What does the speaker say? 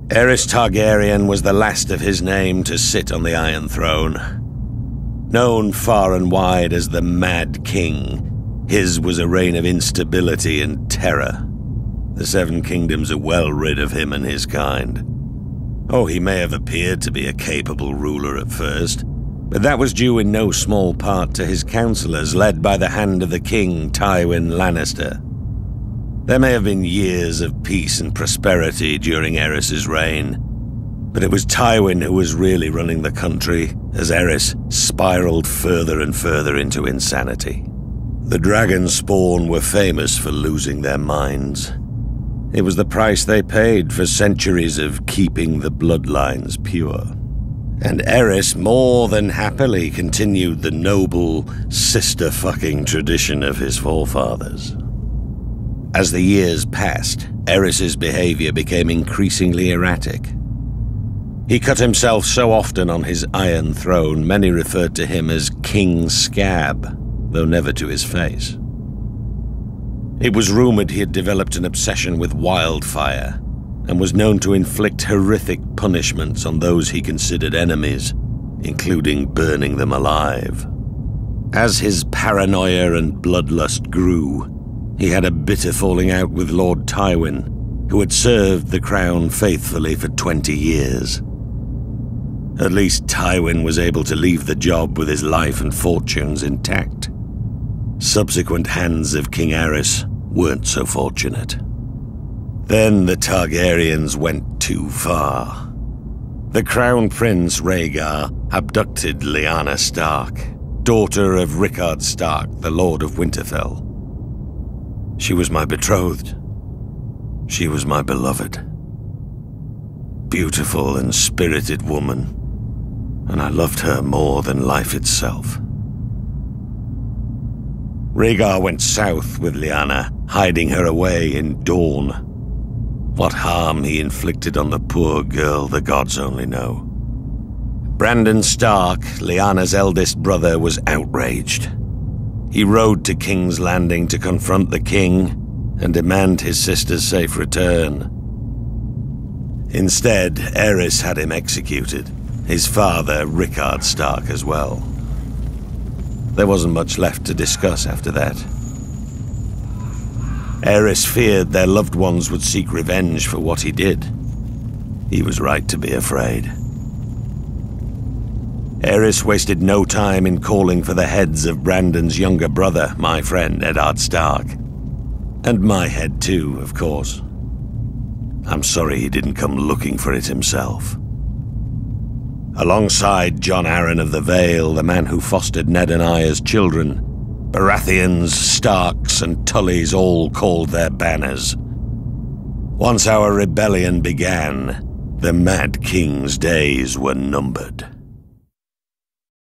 Aerys Targaryen was the last of his name to sit on the Iron Throne. Known far and wide as the Mad King, his was a reign of instability and terror. The Seven Kingdoms are well rid of him and his kind. Oh, he may have appeared to be a capable ruler at first, but that was due in no small part to his counselors led by the hand of the king, Tywin Lannister. There may have been years of peace and prosperity during Aerys' reign, but it was Tywin who was really running the country as Aerys spiraled further and further into insanity. The dragon spawn were famous for losing their minds. It was the price they paid for centuries of keeping the bloodlines pure. And Aerys more than happily continued the noble sister-fucking tradition of his forefathers. As the years passed, Aerys' behavior became increasingly erratic. He cut himself so often on his Iron Throne, many referred to him as King Scab, though never to his face. It was rumored he had developed an obsession with wildfire, and was known to inflict horrific punishments on those he considered enemies, including burning them alive. As his paranoia and bloodlust grew, he had a bitter falling out with Lord Tywin, who had served the crown faithfully for 20 years. At least Tywin was able to leave the job with his life and fortunes intact. Subsequent hands of King Aerys weren't so fortunate. Then the Targaryens went too far. The Crown Prince Rhaegar abducted Lyanna Stark, daughter of Rickard Stark, the Lord of Winterfell. She was my betrothed. She was my beloved. Beautiful and spirited woman, and I loved her more than life itself. Rhaegar went south with Lyanna, hiding her away in Dorne. What harm he inflicted on the poor girl, the gods only know. Brandon Stark, Lyanna's eldest brother, was outraged. He rode to King's Landing to confront the king and demand his sister's safe return. Instead, Aerys had him executed, his father, Rickard Stark, as well. There wasn't much left to discuss after that. Aerys feared their loved ones would seek revenge for what he did. He was right to be afraid. Aerys wasted no time in calling for the heads of Brandon's younger brother, my friend Eddard Stark. And my head too, of course. I'm sorry he didn't come looking for it himself. Alongside Jon Arryn of the Vale, the man who fostered Ned and I as children, Baratheons, Starks, and Tullys all called their banners. Once our rebellion began, the Mad King's days were numbered.